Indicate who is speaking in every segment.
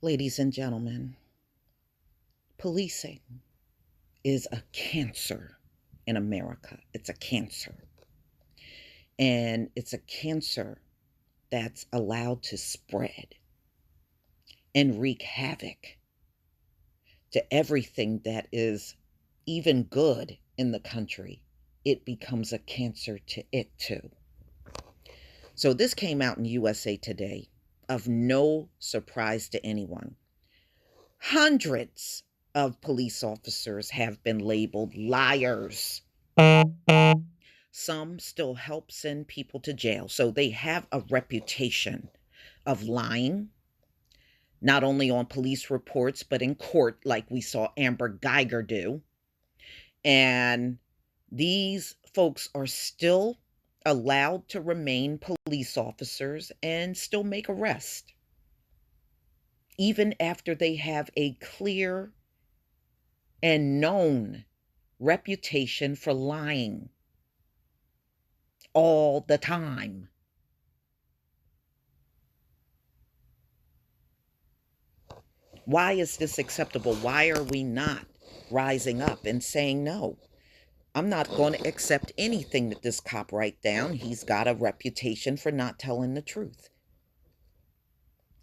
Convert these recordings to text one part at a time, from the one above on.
Speaker 1: Ladies and gentlemen, policing is a cancer in America. It's a cancer. And it's a cancer that's allowed to spread and wreak havoc to everything that is even good in the country. It becomes a cancer to it too. So this came out in USA Today, of no surprise to anyone. Hundreds of police officers have been labeled liars. Some still help send people to jail. So they have a reputation of lying, not only on police reports, but in court, like we saw Amber Geiger do. And these folks are still allowed to remain police officers and still make arrests, even after they have a clear and known reputation for lying all the time. Why is this acceptable? Why are we not rising up and saying no? I'm not going to accept anything that this cop write down. He's got a reputation for not telling the truth.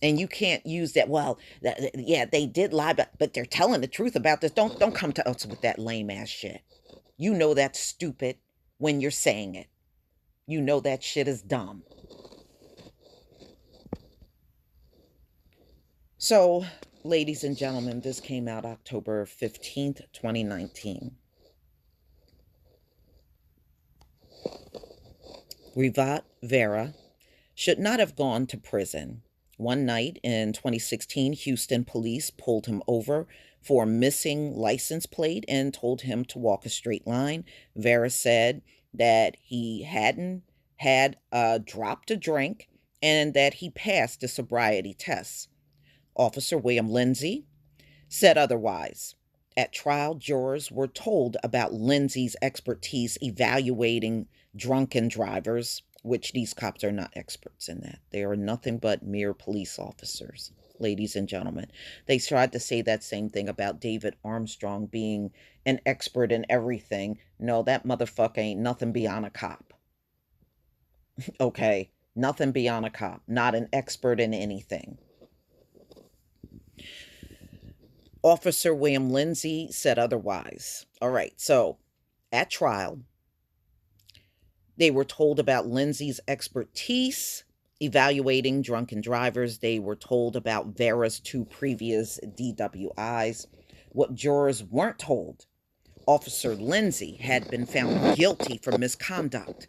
Speaker 1: And you can't use that, well, yeah, they did lie, but they're telling the truth about this. Don't come to us with that lame ass shit. You know that's stupid when you're saying it. You know that shit is dumb. So, ladies and gentlemen, this came out October 15th, 2019. Rivat Vera should not have gone to prison. One night in 2016, Houston police pulled him over for a missing license plate and told him to walk a straight line. Vera said that he hadn't had dropped a drink and that he passed the sobriety test. Officer William Lindsay said otherwise. At trial, jurors were told about Lindsay's expertise evaluating drunken drivers, which these cops are not experts in that. They are nothing but mere police officers, ladies and gentlemen. They tried to say that same thing about David Armstrong being an expert in everything. No, that motherfucker ain't nothing beyond a cop. Okay? Nothing beyond a cop. Not an expert in anything. Officer William Lindsay said otherwise. All right, so at trial, they were told about Lindsay's expertise evaluating drunken drivers. They were told about Vera's 2 previous DWIs. What jurors weren't told, Officer Lindsay had been found guilty for misconduct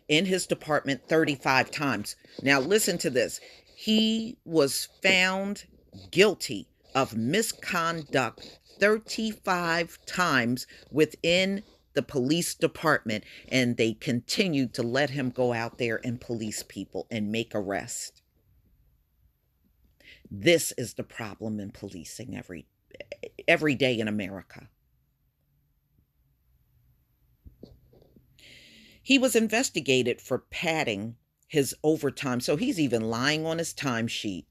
Speaker 1: in his department 35 times. Now, listen to this. He was found guilty of misconduct 35 times within the police department, and they continued to let him go out there and police people and make arrests. This is the problem in policing every day in America. He was investigated for padding his overtime, so he's even lying on his timesheet,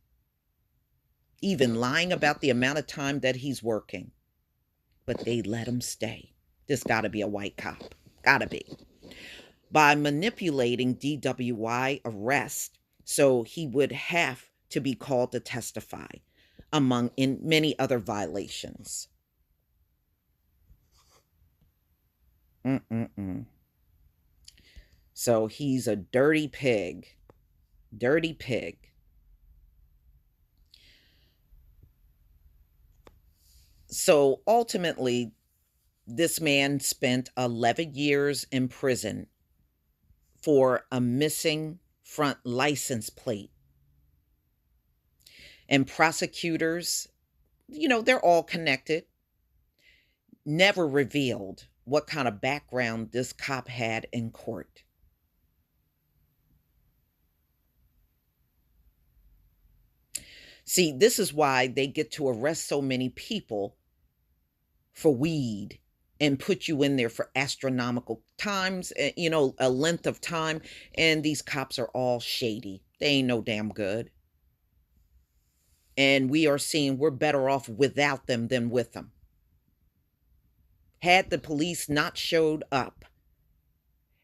Speaker 1: even lying about the amount of time that he's working. But they let him stay. This got to be a white cop. Got to be. By manipulating DWI arrest, so he would have to be called to testify, among in many other violations. So he's a dirty pig. Dirty pig. So ultimately, this man spent 11 years in prison for a missing front license plate. And prosecutors, they're all connected, never revealed what kind of background this cop had in court. See, this is why they get to arrest so many people for weed and put you in there for astronomical times, a length of time. And these cops are all shady. They ain't no damn good. And we are seeing we're better off without them than with them. Had the police not showed up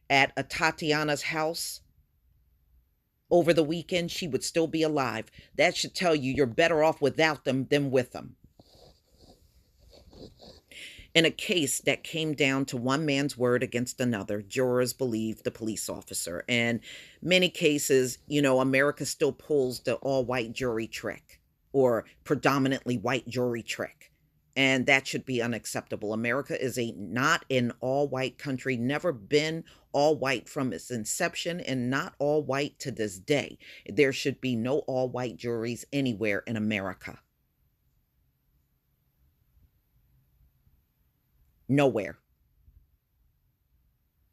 Speaker 1: at a Tatiana's house over the weekend, she would still be alive. That should tell you you're better off without them than with them. In a case that came down to one man's word against another, jurors believed the police officer. And many cases, America still pulls the all-white jury trick, or predominantly white jury trick. And that should be unacceptable. America is not an all-white country, never been all white from its inception, and not all white to this day. There should be no all-white juries anywhere in America. Nowhere.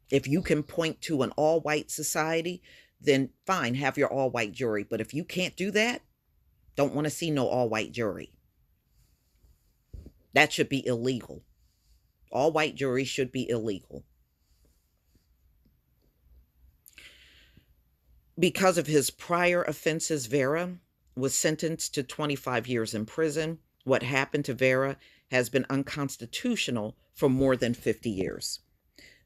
Speaker 1: If you can point to an all-white society, then fine, have your all-white jury. But if you can't do that, don't want to see no all-white jury. That should be illegal. All-white jury should be illegal. Because of his prior offenses, Vera was sentenced to 25 years in prison. What happened to Vera has been unconstitutional for more than 50 years.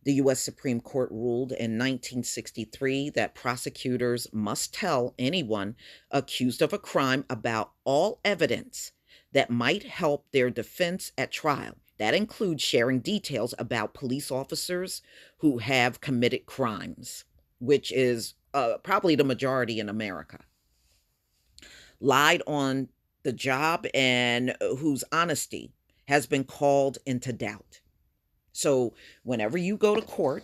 Speaker 1: The U.S. Supreme Court ruled in 1963 that prosecutors must tell anyone accused of a crime about all evidence that might help their defense at trial. That includes sharing details about police officers who have committed crimes, which is probably the majority in America. Lied on the job and whose honesty has been called into doubt. So whenever you go to court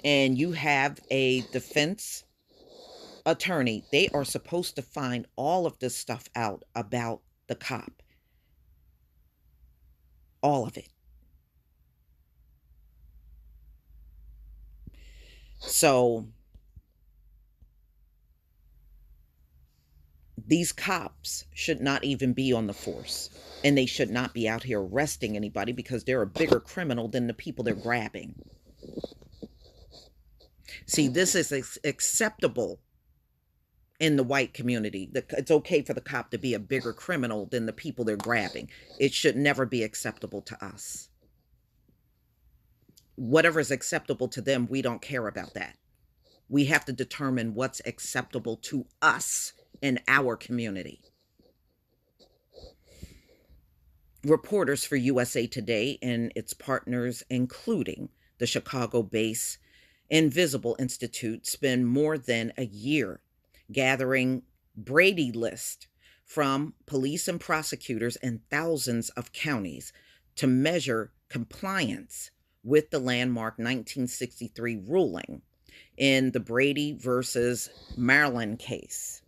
Speaker 1: and you have a defense attorney, they are supposed to find all of this stuff out about the cop. All of it. So these cops should not even be on the force, and they should not be out here arresting anybody because they're a bigger criminal than the people they're grabbing. See, this is acceptable in the white community. It's okay for the cop to be a bigger criminal than the people they're grabbing. It should never be acceptable to us. Whatever is acceptable to them, we don't care about that. We have to determine what's acceptable to us in our community. Reporters for USA Today and its partners, including the Chicago-based Invisible Institute, spend more than a year gathering Brady lists from police and prosecutors in thousands of counties to measure compliance with the landmark 1963 ruling in the Brady versus Maryland case.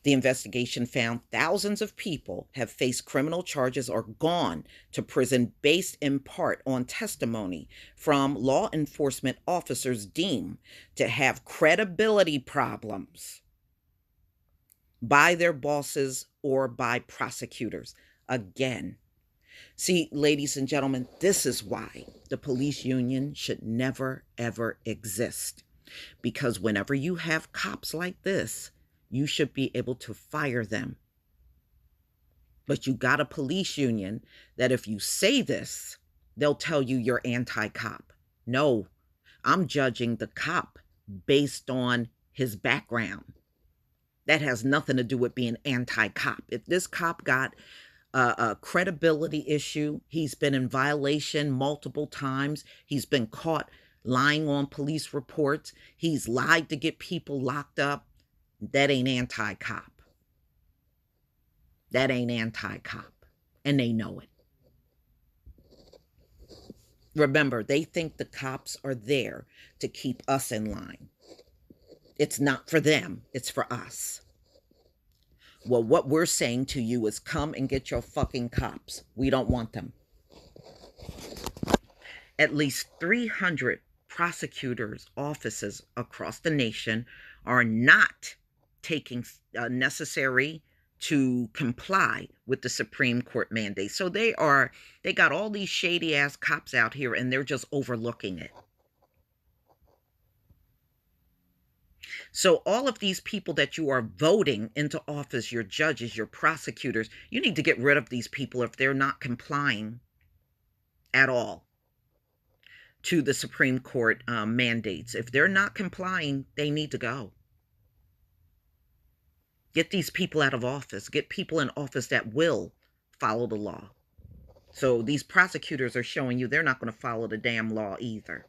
Speaker 1: The investigation found thousands of people have faced criminal charges or gone to prison based in part on testimony from law enforcement officers deemed to have credibility problems by their bosses or by prosecutors. Again, see, ladies and gentlemen, this is why the police union should never, ever exist. Because whenever you have cops like this, you should be able to fire them. But you got a police union that if you say this, they'll tell you you're anti-cop. No, I'm judging the cop based on his background. That has nothing to do with being anti-cop. If this cop got a credibility issue, he's been in violation multiple times, he's been caught lying on police reports, he's lied to get people locked up, that ain't anti-cop. That ain't anti-cop. And they know it. Remember, they think the cops are there to keep us in line. It's not for them, it's for us. Well, what we're saying to you is come and get your fucking cops. We don't want them. At least 300 prosecutors' offices across the nation are not taking necessary to comply with the Supreme Court mandate. So they got all these shady ass cops out here and they're just overlooking it. So all of these people that you are voting into office, your judges, your prosecutors, you need to get rid of these people if they're not complying at all to the Supreme Court mandates. If they're not complying, they need to go. Get these people out of office. Get people in office that will follow the law. So these prosecutors are showing you they're not going to follow the damn law either.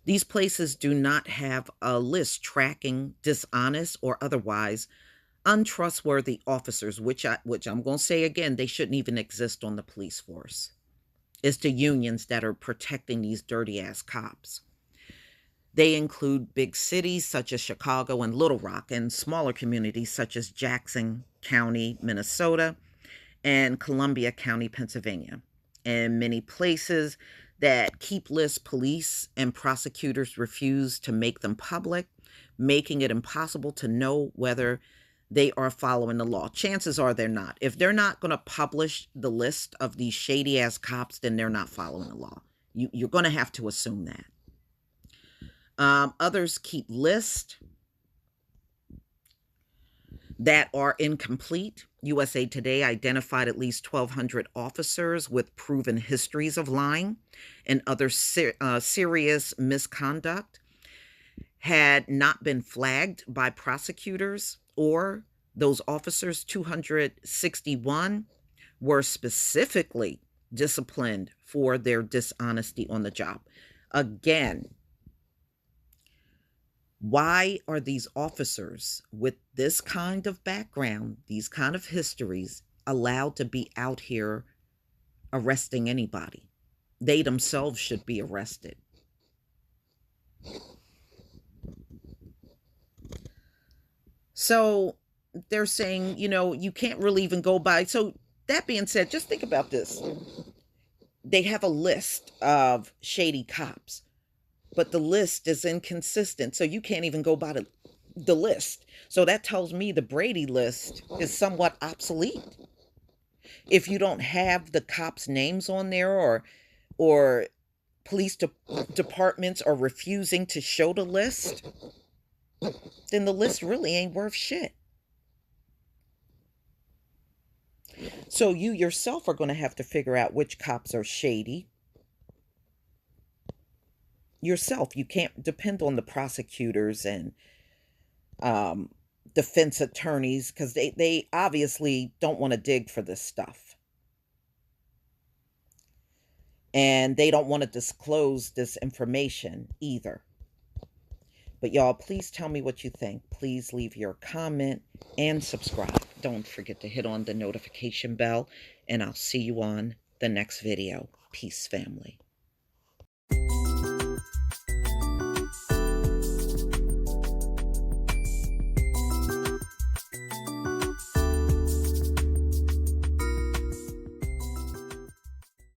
Speaker 1: These places do not have a list tracking dishonest or otherwise untrustworthy officers, which I'm going to say again, they shouldn't even exist on the police force. It's the unions that are protecting these dirty ass cops. They include big cities such as Chicago and Little Rock, and smaller communities such as Jackson County, Minnesota, and Columbia County, Pennsylvania. And many places that keep lists, police and prosecutors refuse to make them public, making it impossible to know whether they are following the law. Chances are they're not. If they're not going to publish the list of these shady ass cops, then they're not following the law. You're going to have to assume that. Others keep lists that are incomplete. USA Today identified at least 1,200 officers with proven histories of lying and other serious misconduct had not been flagged by prosecutors, or those officers, 261, were specifically disciplined for their dishonesty on the job. Again, why are these officers with this kind of background, these kind of histories, allowed to be out here arresting anybody? They themselves should be arrested. So they're saying, you can't really even go by. So that being said, just think about this. They have a list of shady cops, but the list is inconsistent. So you can't even go by the list. So that tells me the Brady list is somewhat obsolete. If you don't have the cops' names on there, or police departments are refusing to show the list, then the list really ain't worth shit. So you yourself are going to have to figure out which cops are shady yourself. You can't depend on the prosecutors and defense attorneys, because they obviously don't want to dig for this stuff. And they don't want to disclose this information either. But y'all, please tell me what you think. Please leave your comment and subscribe. Don't forget to hit on the notification bell, and I'll see you on the next video. Peace, family.